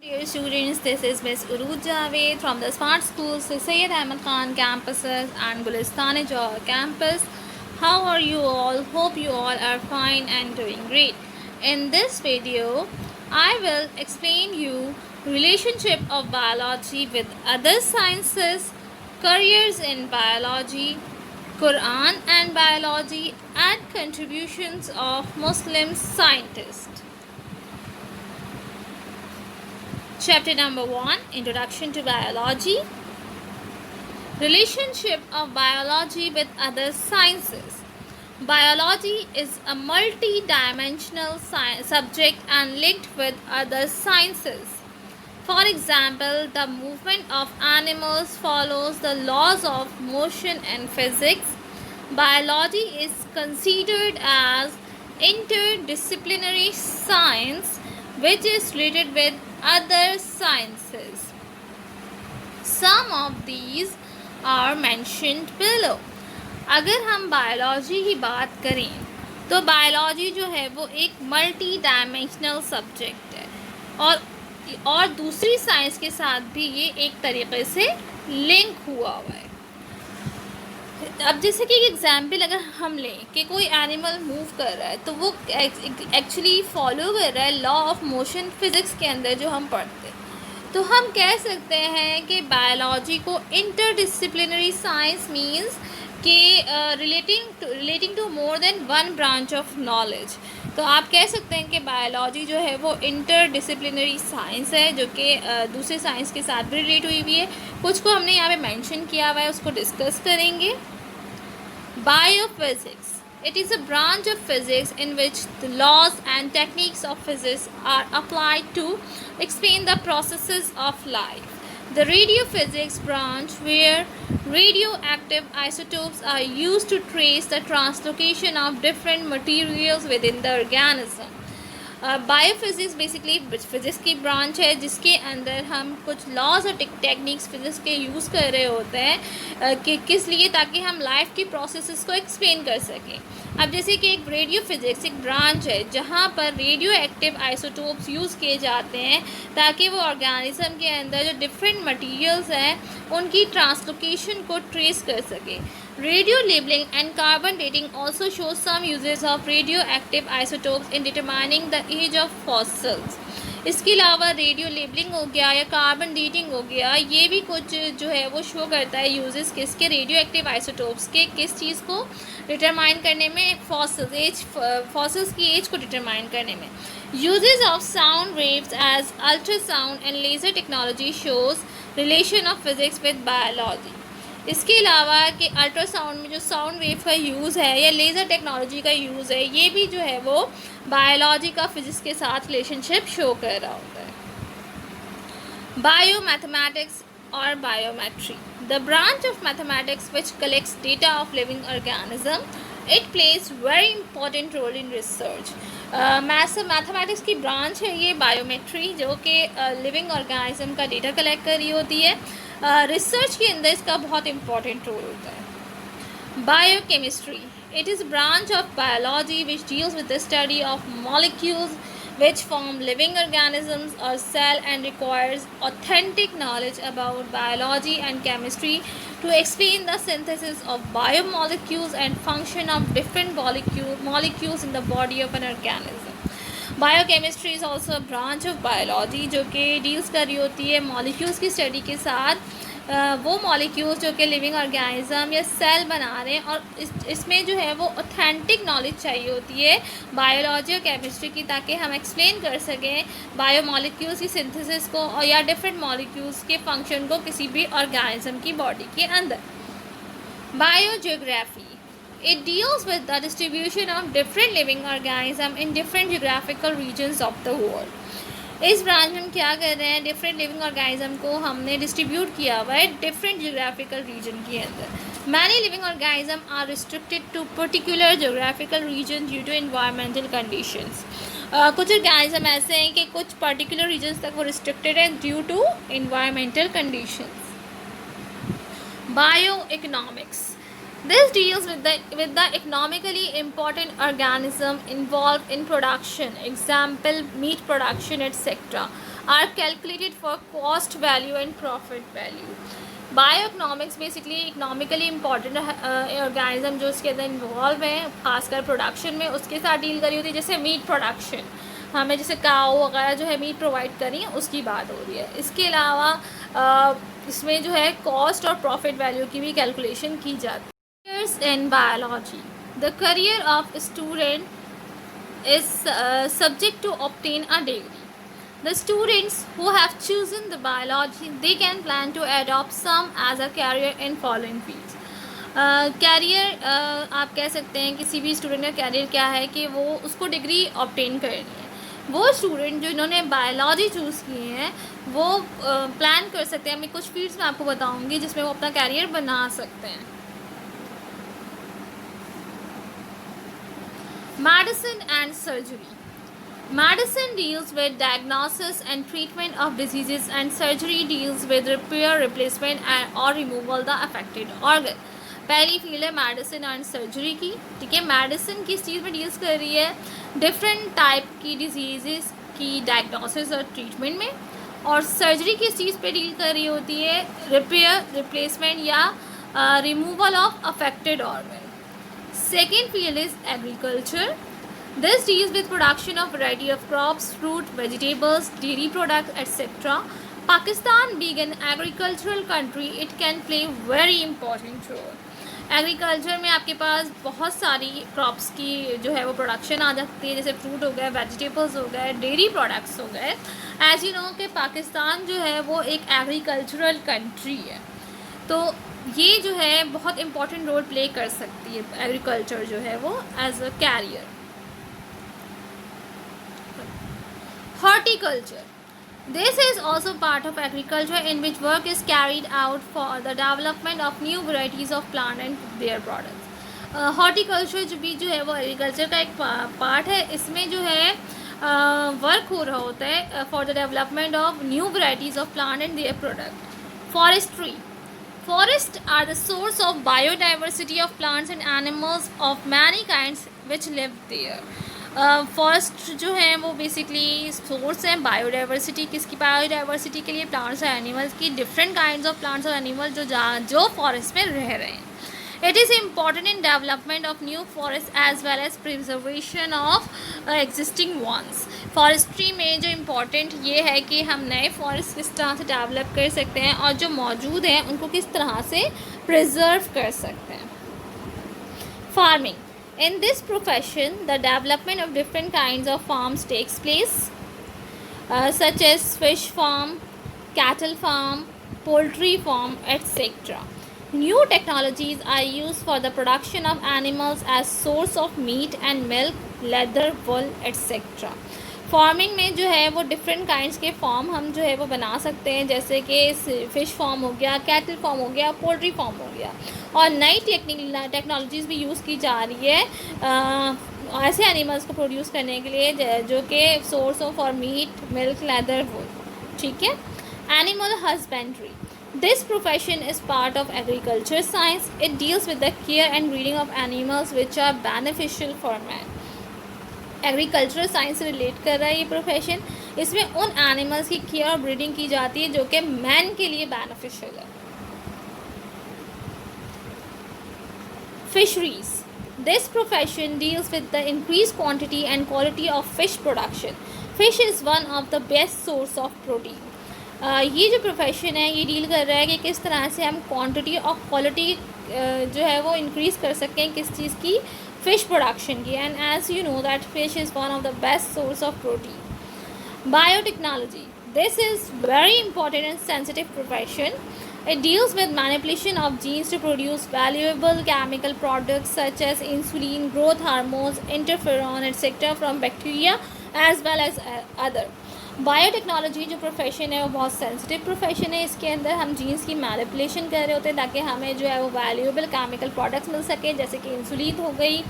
Dear students, this is Miss Uruj Javed from the Smart Schools Syed Ahmed Khan campuses and Gulistani Johar campus. How are you all? Hope you all are fine and doing great. In this video, I will explain you relationship of biology with other sciences, careers in biology, Quran and biology, and contributions of Muslim scientists. Chapter number 1, Introduction to Biology. Relationship of biology with other sciences. Biology is a multi-dimensional subject and linked with other sciences. For example, the movement of animals follows the laws of motion and physics. Biology is considered as interdisciplinary science which is related with other sciences. Some of these are mentioned below. अगर हम biology की बात करें तो biology जो है वो एक मल्टी डायमेंशनल सब्जेक्ट है और दूसरी साइंस के साथ भी ये एक तरीके से लिंक हुआ हुआ है. अब जैसे कि एग्जाम्पल अगर हम लें कि कोई एनिमल मूव कर रहा है तो वो एक्चुअली फॉलो कर रहा है लॉ ऑफ मोशन फिज़िक्स के अंदर जो हम पढ़ते हैं. तो हम कह सकते हैं कि बायोलॉजी को इंटरडिसिप्लिनरी साइंस मींस कि relating to more than one branch of knowledge. तो आप कह सकते हैं कि बायोलॉजी जो है वो इंटरडिसिप्लिनरी साइंस है जो कि दूसरे साइंस के साथ भी रिलेट हुई हुई है. कुछ को हमने यहाँ पे मेंशन किया हुआ है, उसको डिस्कस करेंगे. Biophysics. It is a branch of physics in which the laws and techniques of physics are applied to explain the processes of life. The radiophysics branch, where radioactive isotopes are used to trace the translocation of different materials within the organism. Biophysics basically physics की branch है जिसके अंदर हम कुछ laws और techniques physics के use कर रहे होते हैं कि किस लिए, ताकि हम लाइफ की प्रोसेसेस को एक्सप्लेन कर सकें. अब जैसे कि एक रेडियो फिज़िक्स एक ब्रांच है जहाँ पर रेडियो एक्टिव आइसोटोप्स यूज़ किए जाते हैं ताकि वो ऑर्गेनिज्म के अंदर जो डिफरेंट मटीरियल्स हैं उनकी ट्रांसलोकेशन को ट्रेस कर सके. Radio labeling and carbon dating also shows some uses of radioactive isotopes in determining the age of fossils. इसके अलावा रेडियो लेबलिंग हो गया या कार्बन डेटिंग हो गया, ये भी कुछ जो है वो शो करता है यूजेस किसके, रेडियो एक्टिव आइसोटोप्स के, किस चीज़ को डिटरमाइन करने में, फॉसिल्स की एज को डिटरमाइन करने में. Uses of sound waves as ultrasound and laser technology shows relation of physics with biology. इसके अलावा कि अल्ट्रासाउंड में जो साउंड वेव का यूज़ है या लेज़र टेक्नोलॉजी का यूज़ है, ये भी जो है वो बायोलॉजी का फिज़िक्स के साथ रिलेशनशिप शो कर रहा होता है. बायोमैथमेटिक्स और biometry. The branch of mathematics which collects data of living organism. It plays very important role in research. Mathematics की ब्रांच है ये बायोमेट्री जो कि लिविंग ऑर्गेनिज्म का डेटा कलेक्ट कर रही होती है. रिसर्च के अंदर इसका बहुत इंपॉर्टेंट रोल होता है. Biochemistry. It is branch of biology which deals with the study of molecules which form living organisms or cell and requires authentic knowledge about biology and chemistry to explain the synthesis of biomolecules and function of different molecules in the body of an organism. Biochemistry is also branch of biology जो कि deals कर रही होती है molecules की study के साथ. वो मॉलिक्यूल्स जो कि लिविंग ऑर्गेनिज्म या सेल बना रहे हैं और इसमें जो है वो ऑथेंटिक नॉलेज चाहिए होती है बायोलॉजी और केमिस्ट्री की, ताकि हम एक्सप्लेन कर सकें बायोमॉलिक्यूल्स की सिंथेसिस को और या डिफरेंट मॉलिक्यूल्स के फंक्शन को किसी भी ऑर्गेनिज्म की बॉडी के अंदर. Biogeography. It deals with the distribution of different living organisms in different geographical regions of the world. इस ब्रांच में हम क्या कर रहे हैं, डिफरेंट लिविंग ऑर्गेनिज्म को हमने डिस्ट्रीब्यूट किया हुआ है डिफरेंट जियोग्राफिकल रीजन के अंदर. Many living organism are restricted to particular geographical region due to environmental conditions. कुछ ऑर्गेनिज्म ऐसे हैं कि कुछ पर्टिकुलर रीजन्स तक वो रिस्ट्रिक्टेड है due to environmental conditions. Bio economics. This deals with the economically important organism involved in production, example meat production, etc. are calculated for cost value and profit value. Bio economics basically economically important organism जो उसके अंदर involve हैं, खासकर production में, उसके साथ deal करी होती है. जैसे मीट प्रोडक्शन, हमें जैसे काऊ वगैरह जो है मीट प्रोवाइड करी है, उसकी बात हो रही है. इसके अलावा इसमें जो है कॉस्ट और प्रॉफिट वैल्यू की भी कैलकुलेशन की जाती है. Careers in biology. The career of student is subject to obtain a degree. The students who have chosen the biology, they can plan to adopt some as a career in following fields. Career आप कह सकते हैं किसी भी student का career क्या है कि वो उसको डिग्री ऑब्टेन करनी है. वो स्टूडेंट जो इन्होंने बायोलॉजी चूज़ किए हैं वो प्लान कर सकते हैं. मैं कुछ फील्ड्स में आपको बताऊंगी जिसमें वो अपना कैरियर बना सकते हैं. Medicine and surgery. Medicine deals with diagnosis and treatment of diseases, and surgery deals with repair, replacement or removal the affected organ. पहली फील्ड है मेडिसिन एंड सर्जरी की. ठीक है, मेडिसिन किस चीज़ में डील्स कर रही है? डिफरेंट टाइप की डिजीज़ की डायग्नोसिस और ट्रीटमेंट में. और सर्जरी किस चीज़ पे डील कर रही होती है? रिपेयर, रिप्लेसमेंट या removal of affected organ. Second field is agriculture. This deals with production of variety of crops, fruit, vegetables, dairy products, etc. Pakistan being an agricultural country, it can play very important role. Agriculture में आपके पास बहुत सारी crops की जो है वो production आ जाती है, जैसे फ्रूट हो गए, वेजिटेबल्स हो गए, डेयरी प्रोडक्ट्स हो गए. एज यू नो कि पाकिस्तान जो है वो एक एग्रीकल्चरल कंट्री है, तो ये जो है बहुत इंपॉर्टेंट रोल प्ले कर सकती है एग्रीकल्चर जो है वो as a career. Horticulture. This is also part of agriculture in which work is carried out for the development of new varieties of plant and their products. Horticulture जो है वो agriculture का एक पार्ट है. इसमें जो है वर्क हो रहा होता है for the development of new varieties of plant and their product. Forestry. Forests are the source of biodiversity of plants and animals of many kinds which live there. Forest जो है वो बेसिकली सोर्स है biodiversity. किसकी biodiversity के लिए? Plants और animals की. Different kinds of plants और एनिमल्स जो फॉरेस्ट में रह रहे हैं. It is important in development of new forests as well as preservation of existing ones. Forestry में जो इम्पॉर्टेंट ये है कि हम नए फॉरेस्ट किस तरह से डेवलप कर सकते हैं और जो मौजूद हैं उनको किस तरह से प्रिजर्व कर सकते हैं. Farming. In this profession, the development of different kinds of farms takes place, such as fish farm, cattle farm, poultry farm, etc. New technologies are used for the production of animals as source of meat and milk, leather, wool, etc. Farming में जो है वो different kinds के farm हम जो है वो बना सकते हैं, जैसे कि फ़िश फार्म हो गया, कैटल फार्म हो गया, पोल्ट्री फार्म हो गया. और नई टेक्नोलॉजीज़ भी यूज़ की जा रही है ऐसे एनिमल्स को प्रोड्यूस करने के लिए जो कि source of for meat, milk, leather, wool. ठीक है. Animal husbandry. This profession is part of agriculture science. It deals with the care and breeding of animals which are beneficial for man. Agricultural science से relate कर रहा है ये profession. इसमें उन animals की केयर और ब्रीडिंग की जाती है जो कि मैन के लिए बेनिफिशियल है. Fisheries. This profession deals with the increase quantity and quality of fish production. Fish is one of the best source of protein. ये जो प्रोफेशन है ये डील कर रहा है कि किस तरह से हम क्वांटिटी और क्वालिटी जो है वो इंक्रीज़ कर सकते हैं किस चीज़ की? fish production की. And as you know that fish is one of the best source of protein. Biotechnology. This is very important and sensitive profession. It deals with manipulation of genes to produce valuable chemical products such as insulin, growth hormones, interferon, etc. from bacteria as well as other. Biotechnology जो profession है वो बहुत sensitive profession है. इसके अंदर हम jeans की manipulation कर रहे होते हैं ताकि हमें जो है वो वैल्यूएबल केमिकल प्रोडक्ट्स मिल सके, जैसे कि इंसुलिन हो गई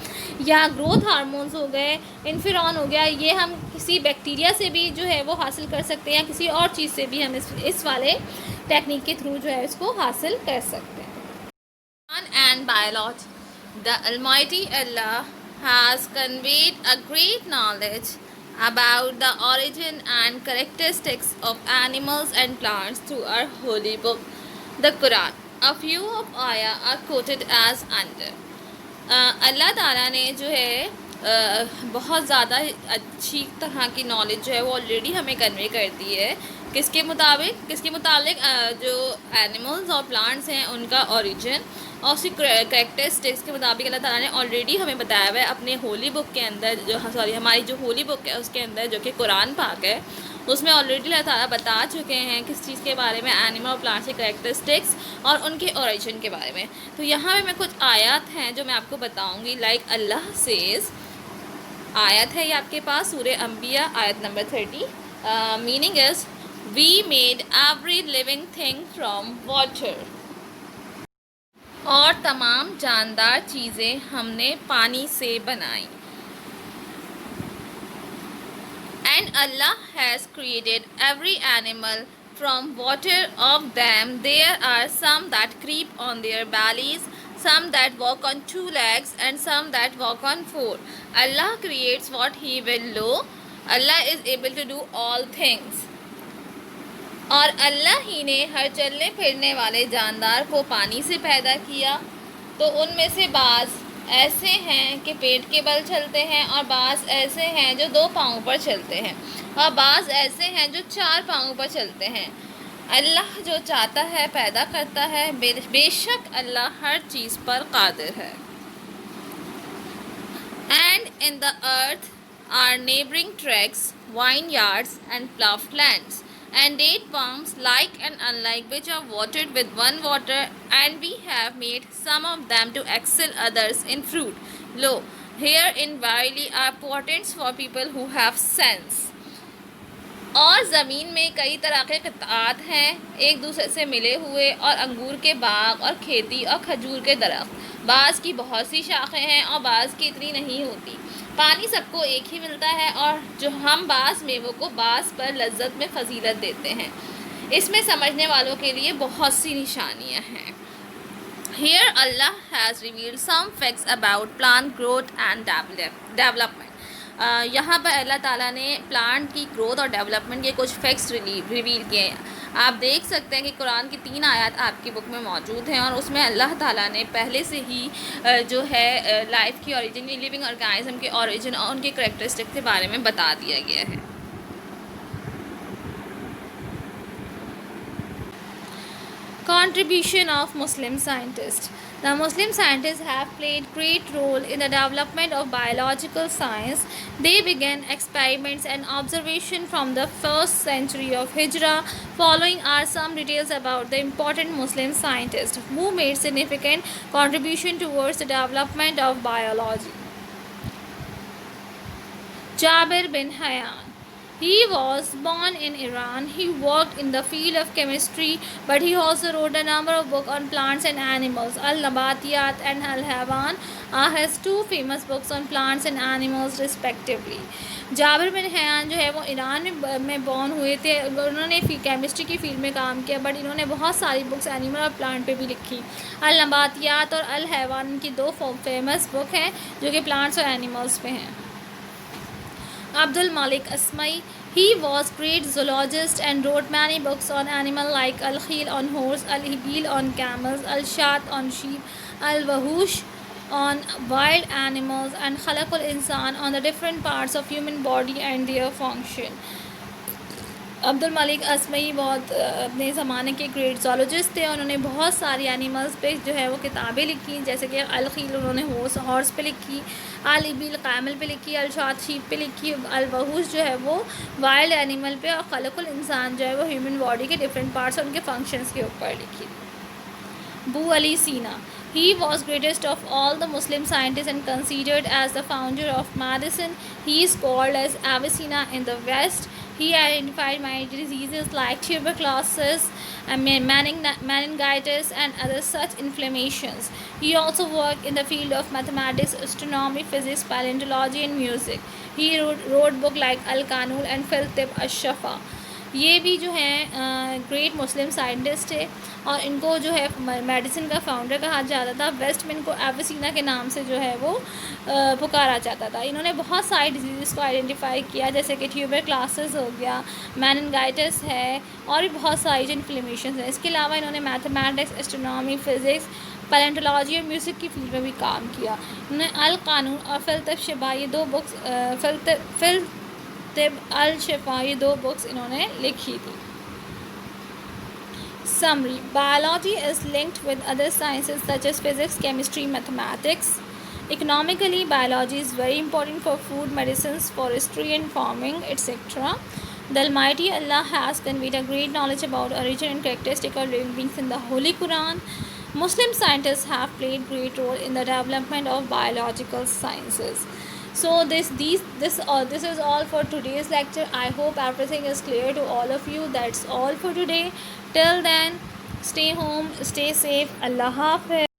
या ग्रोथ हार्मोन्स हो गए, इंफिरॉन हो गया. ये हम किसी बैक्टीरिया से भी जो है वो हासिल कर सकते हैं या किसी और चीज़ से भी हम इस वाले टेक्निक के थ्रू जो है इसको हासिल कर सकते हैं. And biology. The Almighty Allah has conveyed a great knowledge about the origin and characteristics of animals and plants through our holy book, the Quran. A few of ayah are quoted as under. अल्लाह ताला ने जो है बहुत ज़्यादा अच्छी तरह की knowledge जो है वो ऑलरेडी हमें कन्वे कर दी है। किसके मुताबिक जो एनिमल्स और प्लांट्स हैं उनका ओरिजिन और उसकी करेक्टरिस्टिक्स के मुताबिक अल्लाह ताला ने ऑलरेडी हमें बताया हुआ है अपने होली बुक के अंदर, जो हमारी जो होली बुक है उसके अंदर, जो कि कुरान पाक है, उसमें ऑलरेडी अल्लाह ताला बता चुके हैं किस चीज़ के बारे में, एनिमल और प्लांट्स के करेक्टरिस्टिक्स और उनके ओरिजिन के बारे में। तो यहाँ पे मैं कुछ आयत हैं जो मैं आपको बताऊँगी। लाइक अल्लाह सेज़, आयत है ये आपके पास सूरे अंबिया आयत number 30। Meaning is we made every living thing from water, और तमाम जानदार चीज़ें हमने पानी से बनाई। And Allah has created every animal from water. Of them there are some that creep on their bellies, some that walk on 2 legs, and some that walk on 4. Allah creates what He will do. Allah is able to do all things. और अल्लाह ही ने हर चलने फिरने वाले जानदार को पानी से पैदा किया। तो उनमें से बाज़ ऐसे हैं कि पेट के बल चलते हैं, और बाज़ ऐसे हैं जो 2 पाँव पर चलते हैं, और बाज़ ऐसे हैं जो 4 पाँव पर चलते हैं। अल्लाह जो चाहता है पैदा करता है, बेशक अल्लाह हर चीज़ पर कादिर है। And in the earth are neighbouring tracts, vineyards and ploughed lands, and date palms like and unlike, which are watered with one water, and we have made some of them to excel others in fruit. Lo, herein verily are portents for people who have sense. और ज़मीन में कई तरह के क़िताअत हैं एक दूसरे से मिले हुए, और अंगूर के बाग और खेती और खजूर के दरख्त, बाज़ की बहुत सी शाखें हैं और बाज़ की इतनी नहीं होती। पानी सबको एक ही मिलता है, और जो हम बाज़ मेवों को बाज़ पर लज्जत में फजीलत देते हैं। इसमें समझने वालों के लिए बहुत सी निशानियाँ हैं। Here Allah has revealed some facts about plant growth and development. यहाँ पर अल्लाह ताला ने प्लांट की ग्रोथ और डेवलपमेंट के कुछ फैक्ट्स रिवील किए हैं। आप देख सकते हैं कि कुरान की 3 आयत आपकी बुक में मौजूद हैं, और उसमें अल्लाह ताला ने पहले से ही जो है लाइफ की ओरिजिन, लिविंग ऑर्गेनिज्म के ओरिजिन और उनके करेक्टरिस्टिक के बारे में बता दिया गया है। Contribution of Muslim scientists. The Muslim scientists have played great role in the development of biological science. They began experiments and observation from the 1st century of Hijrah. Following are some details about the important Muslim scientists who made significant contribution towards the development of biology. Jabir bin Hayyan. He was born in Iran. He worked in the field of chemistry, but he also wrote a number of books on plants and animals. Al-Nabatiyat and Al-Hayawan are his 2 famous books on plants and animals respectively. Jabir bin Hayyan जो है वो Iran में born हुए थे। उन्होंने chemistry की field में काम किया, बट इन्होंने बहुत सारी बुक्स एनिमल और प्लांट पे भी लिखी। अल-नबातियात और अल-हयावान की 2 फेमस बुक हैं जो कि प्लांट्स और एनिमल्स पे हैं। Abdul Malik Asmai. He was great zoologist and wrote many books on animals like Al-Khil on horse, Al-Ibil on camels, Al-Shat on sheep, Al-Wahush on wild animals, and Khalaqul Insan on the different parts of human body and their function. Abdul Malik असमई बहुत अपने ज़माने के great zoologist थे। उन्होंने बहुत सारी animals पे जो है वो किताबें लिखी, जैसे कि अल-खील उन्होंने हॉर्स पे लिखी, अल-इबिल कैमल पे लिखी, अल-शात शीप पे लिखी, अल-वहूश जो है वो वाइल्ड एनिमल पे, और खलकुल इंसान जो है वो ह्यूमन बॉडी के डिफरेंट पार्ट्स और उनके फंक्शंस के ऊपर लिखी। Abu Ali Sina. He was greatest of all the Muslim scientists and considered as the founder of medicine. He is called as Avicenna in the West. He identified many diseases like tuberculosis, meningitis, and other such inflammations. He also worked in the field of mathematics, astronomy, physics, paleontology, and music. He wrote books like Al-Kanun and Filtib Ash-Shafa. ये भी जो है great मुस्लिम scientist है और इनको जो है medicine का फाउंडर कहा जाता था। वेस्ट में इनको एविसीना के नाम से जो है वो पुकारा जाता था। इन्होंने बहुत सारी डिजीज़ को आइडेंटिफाई किया, जैसे कि ट्यूबरक्लोसिस हो गया, मेनिनजाइटिस है और भी बहुत सारी जो इन्फ्लेमेशन है। इसके अलावा इन्होंने मैथमेटिक्स, एस्ट्रोनॉमी, फिज़िक्स, पैलेंटोलॉजी और म्यूज़िक की फील्ड में भी काम किया। उन्होंने अल कानून और फिल-तब-शिफा ये 2 बुक्स फिल-तब-अल-शिफा ये 2 बुक्स इन्होंने लिखी थी। Summary: Biology is linked with other sciences such as physics, chemistry, mathematics. Economically, biology is very important for food, medicines, forestry, and farming, etc. The Almighty Allah has conveyed a great knowledge about origin and characteristic of living beings in the Holy Quran. Muslim scientists have played great role in the development of biological sciences. So this is all for today's lecture. I hope everything is clear to all of you. That's all for today. Till then, stay home, stay safe. Allah Hafiz.